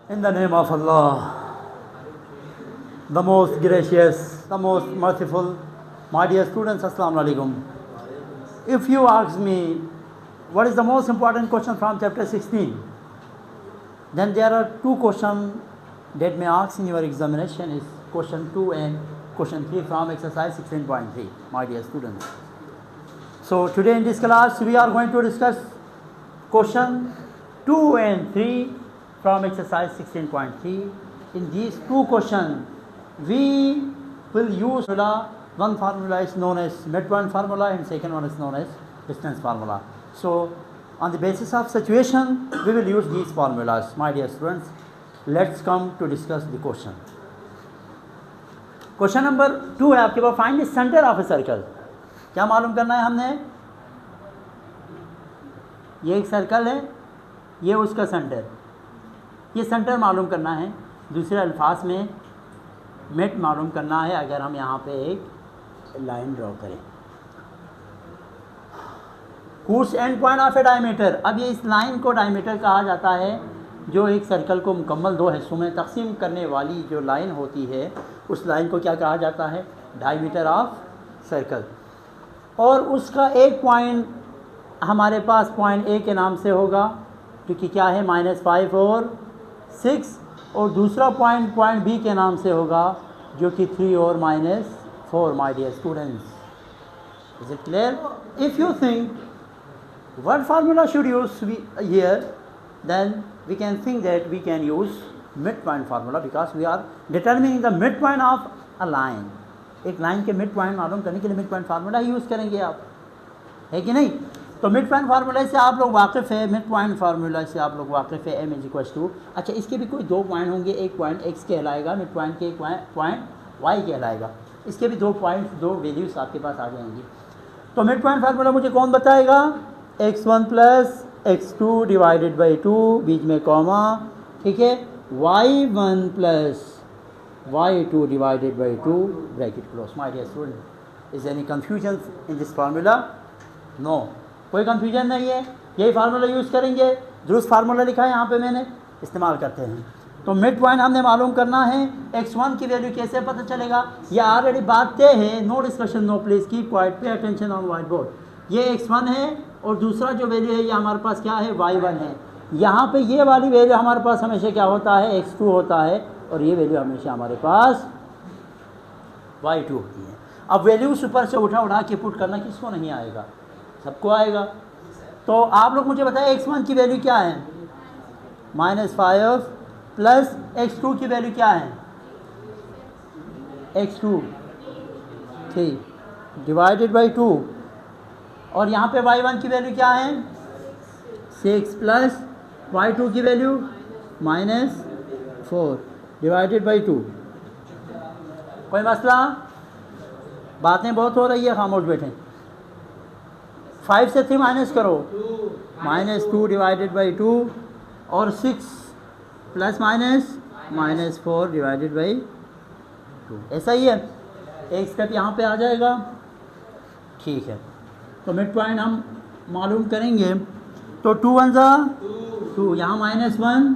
In the name of Allah, the most gracious, the most merciful, my dear students, Assalamu alaikum. If you ask me, what is the most important question from chapter 16? Then there are two questions that may ask in your examination is question 2 and question 3 from exercise 16.3, my dear students. So today in this class we are going to discuss question 2 and 3 from exercise 16.3. In these two questions we will use formula. One formula is known as midpoint formula and second one is known as distance formula. So on the basis of situation we will use these formulas, my dear students. Let's come to discuss the question. Question number 2 है आपके पास, find the centre of a circle. क्या मालूम करना है हमने? ये एक सर्कल है, ये उसका सेंटर, ये सेंटर मालूम करना है. दूसरे अल्फाज में मिड मालूम करना है अगर हम यहाँ पे एक लाइन ड्रॉ करें. Course and point of A diameter. अब ये इस लाइन को डायमीटर कहा जाता है जो एक सर्कल को मुकम्मल दो हिस्सों में तकसीम करने वाली जो लाइन होती है उस लाइन को क्या कहा जाता है? Diameter of circle. और उसका एक पॉइंट हमारे पास पॉइंट ए के नाम से होगा क्योंकि क्या है -5 और 6, और दूसरा पॉइंट बी के नाम से होगा जो कि 3 और -4, my dear students. Is it clear? If you think what formula should use here, then we can think that we can use midpoint formula because we are determining the midpoint of a line. एक line के mid point मालूम करने के लिए mid point formula use करेंगे आप, है कि नहीं? तो मिड पॉइंट फार्मूला से आप लोग वाकिफ़ है, मिड पॉइंट फार्मूला से आप लोग वाकिफ़ है. m = अच्छा, इसके भी कोई दो पॉइंट होंगे, एक पॉइंट x कहलाएगा मिड पॉइंट के, एक पॉइंट y कहलाएगा. इसके भी दो वैल्यूज़ आपके पास आ जाएंगी. तो मिड पॉइंट फार्मूला मुझे कौन बताएगा? x1 + x2 डिवाइडेड बाई 2, बीच में कॉमा, ठीक है, y1 + y2 divided by 2, bracket close. My dear student, is any confusion in this formula? No, कोई कन्फ्यूजन नहीं है. यही फार्मूला यूज़ करेंगे. दुरुस्त फार्मूला लिखा है यहाँ पे मैंने, इस्तेमाल करते हैं. तो मिड पॉइंट हमने मालूम करना है. x1 की वैल्यू कैसे पता चलेगा? ये ऑलरेडी बात तय है. No discussion, no please keep quiet, pay attention on whiteboard. ये x1 है और दूसरा जो वैल्यू है ये हमारे पास क्या है? y1 है. यहाँ पे ये वाली वैल्यू हमारे पास हमेशा क्या होता है? x2 होता है, और ये वैल्यू हमेशा हमारे पास y2 होती है. अब वैल्यूज ऊपर से उठा के पुट करना किसको नहीं आएगा? सबको आएगा. तो आप लोग मुझे बताएं x1 की वैल्यू क्या है? -5 प्लस x2 की वैल्यू क्या है? x2 3 डिवाइडेड बाई 2, और यहाँ पे y1 की वैल्यू क्या है? 6 प्लस y2 की वैल्यू -4 डिवाइडेड बाई 2. कोई मसला? बातें बहुत हो रही है, खामोश बैठें. 5 से 3 माइनस करो, -2 डिवाइडेड बाई 2, और 6 प्लस -4 डिवाइडेड बाई 2. ऐसा ही है. एक स्टेप यहाँ पे आ जाएगा, ठीक है. तो मिड पॉइंट हम मालूम करेंगे. तो 2 1 = 2, यहाँ -1,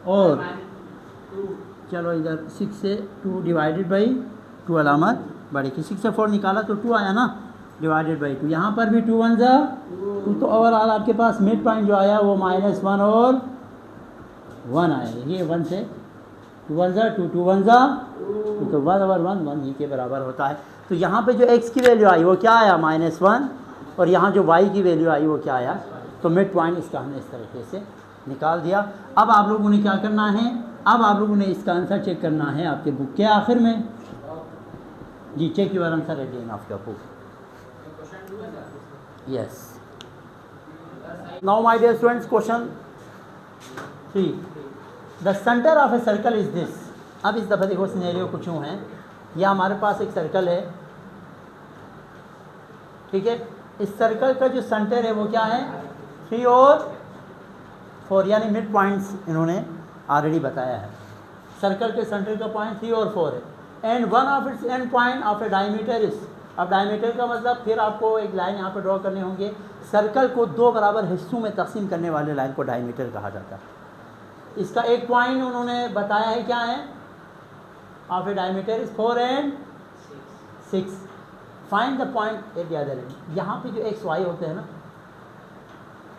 और चलो इधर 6 से 2 डिवाइडेड बाई 2 अलामत बड़ी की. 6 से 4 निकाला तो 2 आया ना, डिवाइडेड बाई 2. यहाँ पर भी 2 1 = 2. तो ओवरऑल आपके पास मिड पॉइंट जो आया वो -1 और 1 आया. ये 1 से 2 1 = 2, 2 1 = 2, तो 1 और 1 ही के बराबर होता है. तो यहाँ पे जो x की वैल्यू आई वो क्या आया? -1, और यहाँ जो y की वैल्यू आई वो क्या आया? तो मिड पॉइंट इसका हमने इस तरीके से निकाल दिया. अब आप लोगों ने क्या करना है? अब आप लोगों ने इसका आंसर चेक करना है आपके बुक के आखिर में. जी, check your answer at the end of your book. Yes. Now my dear students, question 3. The centre of a circle is this. अब इस दफ़ा देखो सिनेरियो कुछ यूँ है. यह हमारे पास एक सर्कल है, ठीक है. इस सर्कल का जो सेंटर है वो क्या है? 3 और 4, यानी मिड पॉइंट्स इन्होंने ऑलरेडी बताया है. सर्कल के सेंटर का पॉइंट 3 और 4 है. And one of its and point of A diameter is. अब डायमीटर का मतलब फिर आपको एक लाइन यहाँ पर ड्रॉ करने होंगे. सर्कल को 2 बराबर हिस्सों में तकसीम करने वाले लाइन को डायमीटर कहा जाता है. इसका एक पॉइंट उन्होंने बताया है, क्या है? Of A diameter is 4 and 6। Find the point at the other and. यहाँ पे जो एक्स वाई होते हैं ना,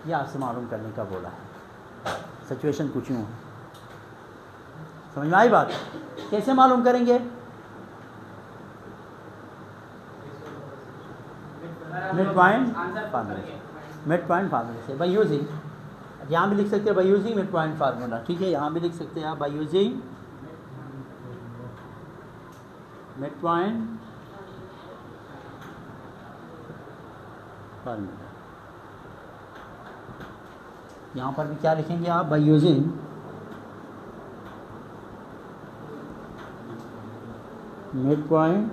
ये आपसे मालूम करने का बोला है। सिचुएशन कुछ यूँ है, समझ में आई बात? कैसे मालूम करेंगे? Midpoint formula, midpoint formula से, बाय यूजिंग, यहाँ भी लिख सकते हैं by using midpoint formula, ठीक है? यहाँ भी लिख सकते हैं आप by using midpoint formula. यहाँ पर भी क्या लिखेंगे आप? By using midpoint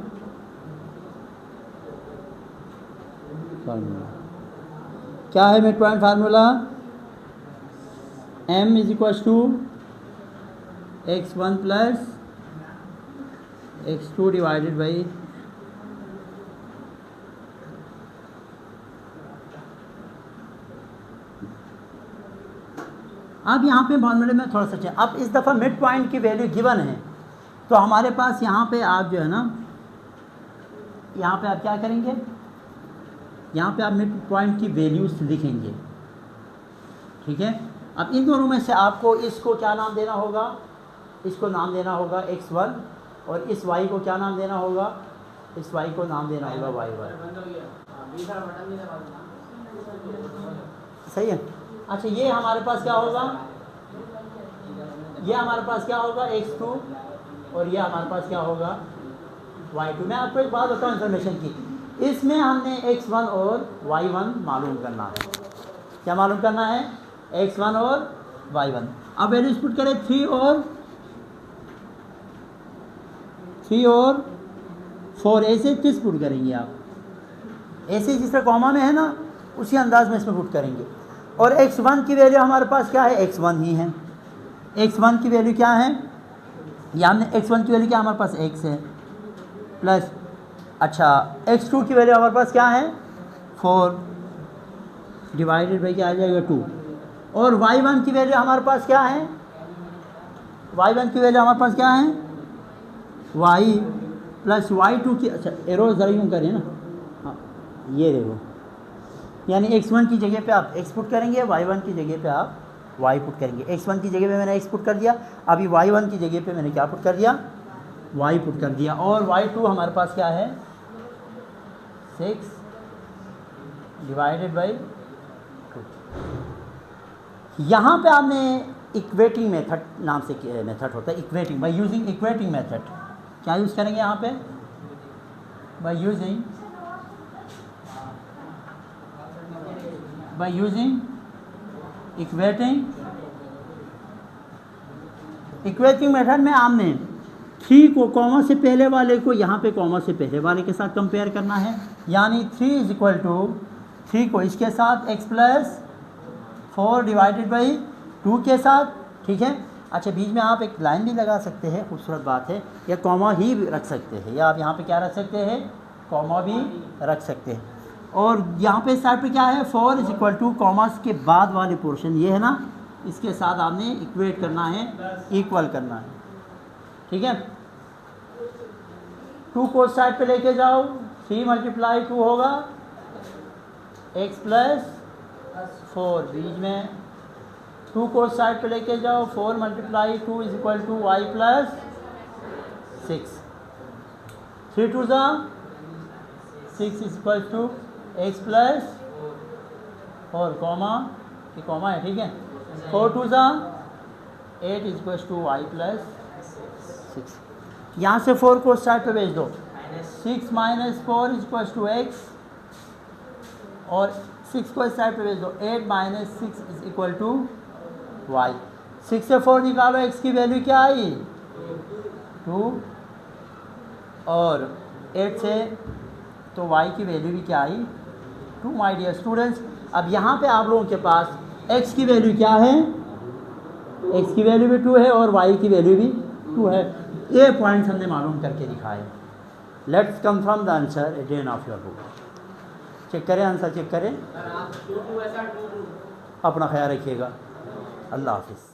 formula. क्या है midpoint formula? m is equal to x1 plus x2 divided by अब यहाँ पे फार्मूले में थोड़ा सा चाहिए। अब इस दफ़ा मिड पॉइंट की वैल्यू गिवन है, तो हमारे पास यहाँ पे आप जो है ना, यहाँ पे आप क्या करेंगे? यहाँ पे आप मिड पॉइंट की वैल्यूज लिखेंगे, ठीक है? अब इन दोनों में से आपको इसको क्या नाम देना होगा? इसको नाम देना होगा x1, और इस y को क्या नाम देना होगा? इस y को नाम देना होगा y1। सही है? अच्छा, ये हमारे पास क्या होगा? ये हमारे पास क्या होगा? x2, और ये हमारे पास क्या होगा? y2। मैं आपको एक बात बताऊँ इन्फॉर्मेशन की, इसमें हमने x1 और y1 मालूम करना है। क्या मालूम करना है? x1 और y1। अब वैल्यूज पुट करें 3 और 4, ऐसे किस पुट करेंगे आप? ऐसे जिस तरह कॉमा में है ना, उसी अंदाज में इसमें पुट करेंगे। और x1 की वैल्यू हमारे पास क्या है? x1 ही है। x1 की वैल्यू क्या है? या हमने x1 की वैल्यू क्या हमारे पास x है, प्लस अच्छा x2 की वैल्यू हमारे पास क्या है? 4 डिवाइडेड बाई क्या आ जाएगा? 2। और y1 की वैल्यू हमारे पास क्या है? y1 की वैल्यू हमारे पास क्या है? y प्लस y2 की, अच्छा एरो ज़रा यूँ करें ना, हाँ ये देखो, यानी x1 की जगह पे आप x पुट करेंगे, y1 की जगह पे आप y पुट करेंगे। x1 की जगह पे मैंने x पुट कर दिया, अभी y1 की जगह पे मैंने क्या पुट कर दिया? y पुट कर दिया। और y2 हमारे पास क्या है? 6 डिवाइडेड बाई 2। यहाँ पे आपने इक्वेटिंग मेथड नाम से मेथड होता है, equating, by using equating method. क्या यूज़ करेंगे यहाँ पे? बाय यूजिंग इक्वेटिंग मेथड में आपने 3 को कॉमा से पहले वाले को यहाँ पे कॉमा से पहले वाले के साथ कंपेयर करना है, यानी 3 इज इक्वल टू 3 को इसके साथ x प्लस 4 डिवाइडेड बाई 2 के साथ, ठीक है? अच्छा, बीच में आप एक लाइन भी लगा सकते हैं, खूबसूरत बात है, या कॉमा ही रख सकते हैं, या आप यहाँ पे क्या रख सकते हैं? कॉमा भी रख सकते हैं। और यहाँ पे साइड पे क्या है? 4 इज इक्वल टू कॉमास के बाद वाले पोर्शन ये है ना, इसके साथ आपने इक्वेट करना है, इक्वल करना है, ठीक है? 2 को साइड पे लेके जाओ, 3 मल्टीप्लाई 2 होगा x प्लस 4, बीच में 2 को साइड पे लेके जाओ, 4 multiply 2 is equal to y plus 6, 3 2 ज़ा 6 is equal to x plus 4 comma, ये कॉमा है, ठीक है? 4 2 ज़ा 8 is equal to y plus 6। यहाँ से 4 को साइड पे भेज दो, 6 minus 4 is equal to x, और 6 को साइड पे भेज दो, 8 minus 6 is equal to y। 6 से 4 निकालो, x की वैल्यू क्या आई? 2, और 8 से तो y की वैल्यू भी क्या आई? 2। माय डियर स्टूडेंट्स, अब यहाँ पे आप लोगों के पास x की वैल्यू क्या है? x की वैल्यू भी 2 है और y की वैल्यू भी 2 है। ये पॉइंट्स हमने मालूम करके दिखाए। Let's confirm the answer at the end of your book. Check करें, आंसर चेक करें। अपना ख्याल रखिएगा। अल्लाह हाफिज़।